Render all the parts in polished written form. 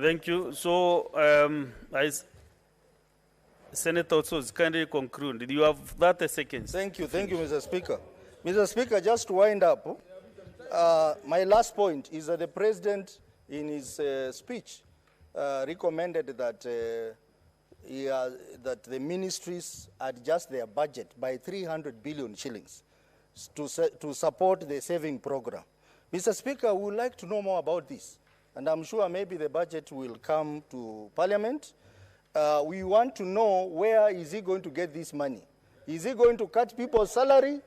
Thank you. So, Senator also kindly conclude. You have 30 seconds. Thank you, Mr. Speaker. Mr. Speaker, just to wind up, my last point is that the President, in his speech, recommended that that the ministries adjust their budget by 300 billion shillings to support the saving program. Mr. Speaker, we would like to know more about this, and I'm sure maybe the budget will come to Parliament. We want to know, where is he going to get this money? Is he going to cut people's salary,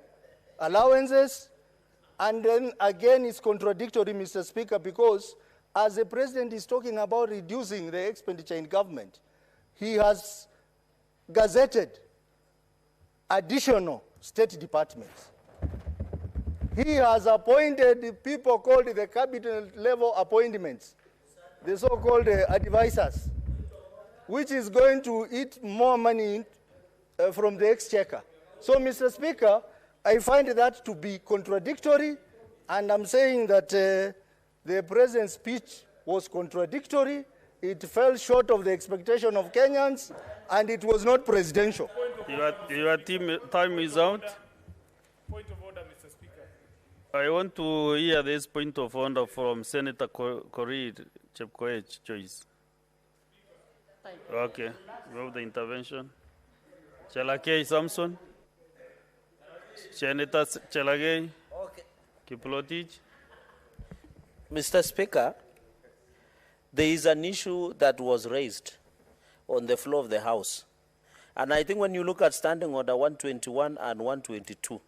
allowances? And then again, it's contradictory, Mr. Speaker, because as the President is talking about reducing the expenditure in government, he has gazetted additional state departments. He has appointed people called the cabinet level appointments, the so-called advisors, which is going to eat more money from the exchequer. So, Mr. Speaker, I find that to be contradictory, and I'm saying that the President's speech was contradictory. It fell short of the expectation of Kenyans, and it was not presidential. Your time is out. Point of order, Mr. Speaker. I want to hear this point of order from Senator Korir Chepkoech Joyce. Okay, we have the intervention. Chelagei Samson. Senator Chelagei. Okay. Kiplotich. Mr. Speaker, there is an issue that was raised on the floor of the House. And I think when you look at Standing Order 121 and 122,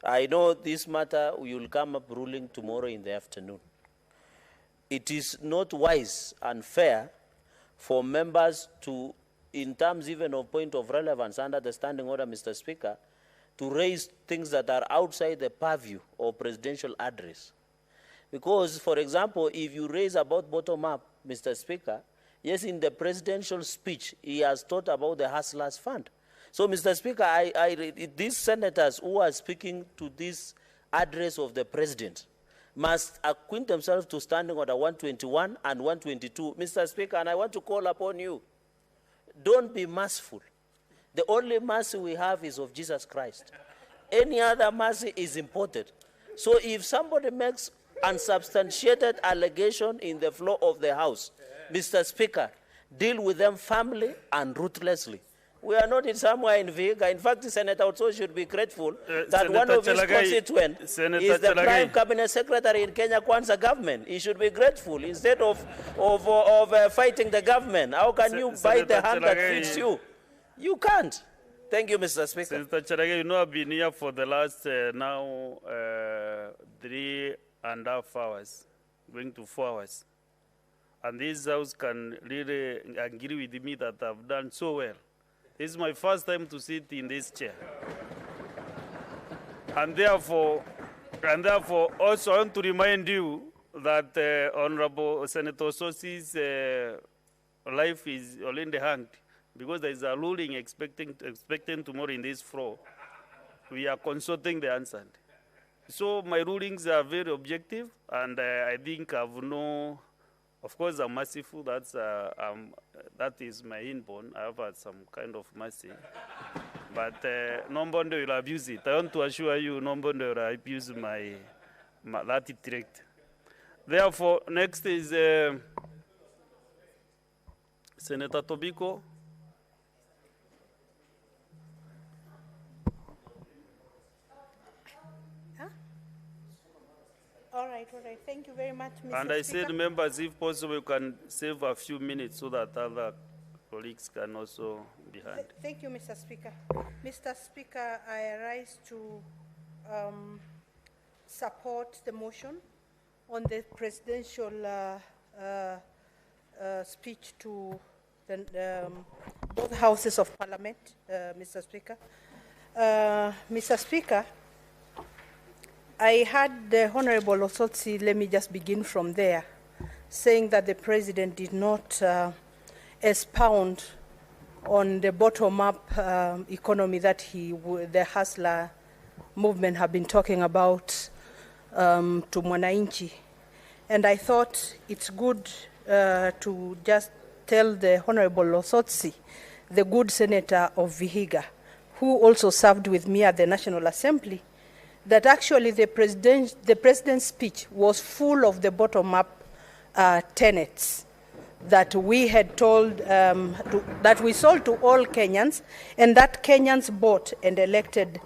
I know this matter will come up ruling tomorrow in the afternoon. It is not wise and fair for members to, in terms even of point of relevance under the Standing Order, Mr. Speaker, to raise things that are outside the purview of presidential address. Because, for example, if you raise about bottom-up, Mr. Speaker, yes, in the presidential speech, he has talked about the Hustlers Fund. So, Mr. Speaker, these senators who are speaking to this address of the president must acquaint themselves to Standing Order 121 and 122. Mr. Speaker, and I want to call upon you, don't be merciful. The only mercy we have is of Jesus Christ. Any other mercy is imported. So if somebody makes unsubstantiated allegation in the floor of the House, Mr. Speaker, deal with them firmly and ruthlessly. We are not in somewhere in Vihiga. In fact, the Senator also should be grateful that Senator one of his constituents is the Prime Cabinet Secretary in Kenya Kwanza government. He should be grateful instead of fighting the government. How can you bite the hand that feeds you? You can't. Thank you, Mr. Speaker. Senator Chelagei, you know I've been here for the last now 3.5 hours, going to 4 hours. And this House can really agree with me that I've done so well. This is my first time to sit in this chair. And therefore also I want to remind you that Honorable Senator Sosi's life is all in the hand, because there is a ruling expecting tomorrow in this floor. We are consulting the answer. So my rulings are very objective, and I think I've no, of course I'm merciful, that is my inborn. I have had some kind of mercy. But nobody will abuse it. I want to assure you, nobody will abuse that trait. Therefore, next is Senator Tobiko. All right. Thank you very much, Mr. And I Speaker. said, members, if possible, you can save a few minutes so that other colleagues can also be heard. Thank you, Mr. Speaker. Mr. Speaker, I rise to support the motion on the presidential speech to both houses of parliament, Mr. Speaker. Mr. Speaker, I heard the Honorable Osotsi, let me just begin from there, saying that the President did not expound on the bottom-up economy that the hustler movement have been talking about to Mwananchi. And I thought it's good to just tell the Honorable Losotsi, the good senator of Vihiga, who also served with me at the National Assembly, that actually the president's speech was full of the bottom-up tenets that we had told, that we sold to all Kenyans, and that Kenyans bought and elected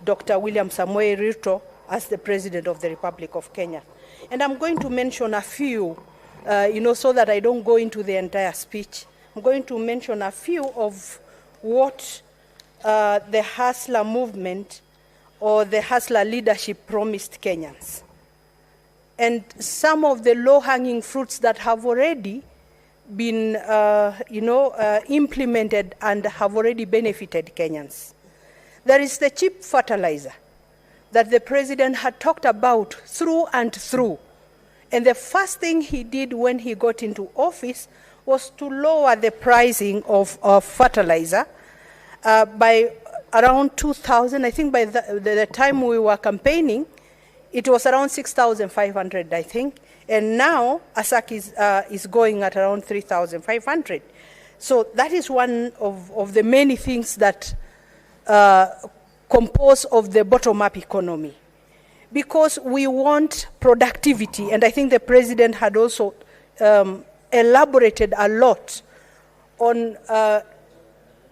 Dr. William Samoei Ruto as the President of the Republic of Kenya. And I'm going to mention a few, so that I don't go into the entire speech. I'm going to mention a few of what the Hustler movement or the Hustler leadership promised Kenyans. And some of the low-hanging fruits that have already been, implemented and have already benefited Kenyans. There is the cheap fertilizer that the president had talked about through and through. And the first thing he did when he got into office was to lower the pricing of fertilizer by around 2,000. I think by the time we were campaigning, it was around 6,500, I think. And now ASAC is going at around 3,500. So that is one of the many things that compose of the bottom-up economy. Because we want productivity, and I think the president had also elaborated a lot on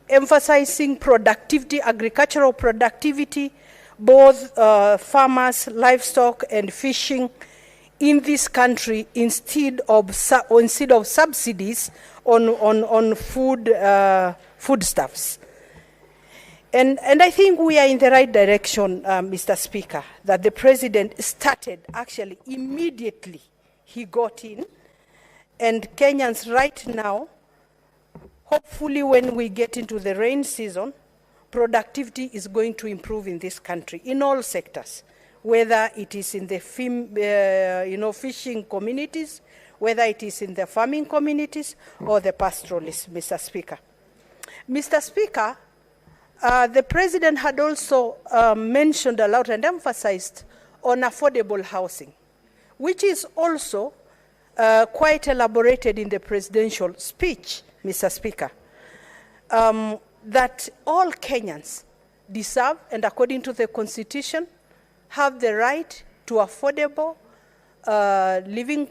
emphasizing productivity, agricultural productivity, both farmers, livestock, and fishing in this country instead of subsidies on foodstuffs. And I think we are in the right direction, Mr. Speaker, that the president started actually immediately he got in, and Kenyans right now, hopefully when we get into the rain season, productivity is going to improve in this country in all sectors, whether it is in the fishing communities, whether it is in the farming communities or the pastoralists, Mr. Speaker. Mr. Speaker, the president had also mentioned a lot and emphasized on affordable housing, which is also quite elaborated in the presidential speech, Mr. Speaker, that all Kenyans deserve, and according to the Constitution, have the right to affordable living,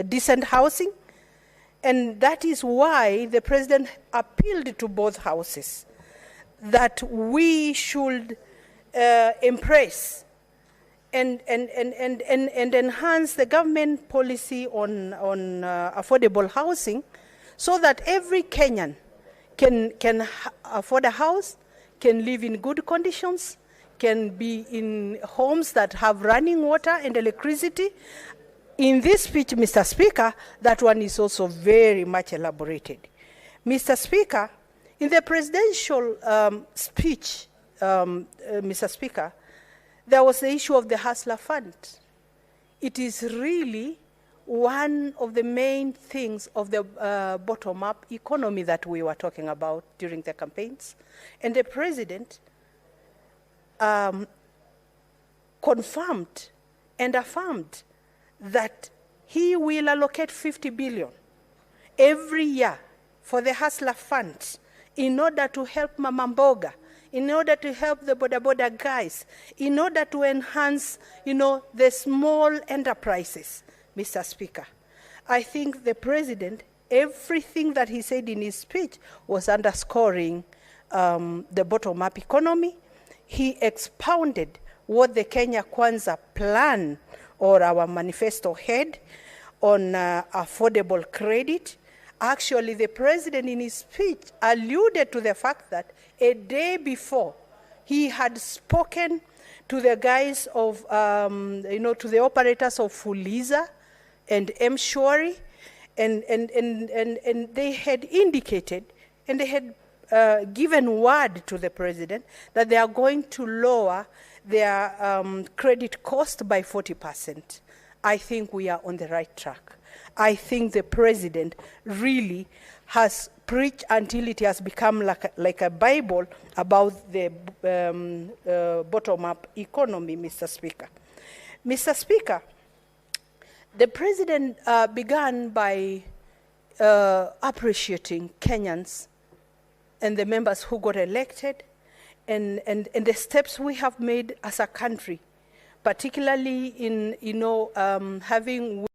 decent housing. And that is why the president appealed to both houses that we should embrace and enhance the government policy on affordable housing so that every Kenyan can afford a house, can live in good conditions, can be in homes that have running water and electricity. In this speech, Mr. Speaker, that one is also very much elaborated. Mr. Speaker, in the presidential speech, Mr. Speaker, there was the issue of the Hustler Fund. It is really one of the main things of the bottom-up economy that we were talking about during the campaigns. And the president confirmed and affirmed that he will allocate 50 billion every year for the Hustler Fund in order to help Mama Mboga, in order to help the boda guys, in order to enhance, the small enterprises, Mr. Speaker. I think the president, everything that he said in his speech was underscoring the bottom-up economy. He expounded what the Kenya Kwanza plan or our manifesto had on affordable credit. Actually, the president in his speech alluded to the fact that a day before he had spoken to the guys of, to the operators of Fuliza and M-Shwari, and they had indicated and they had given word to the president that they are going to lower their credit cost by 40%. I think we are on the right track. I think the president really has preached until it has become like a Bible about the bottom-up economy, Mr. Speaker. Mr. Speaker, the President began by appreciating Kenyans and the members who got elected and the steps we have made as a country, particularly in, having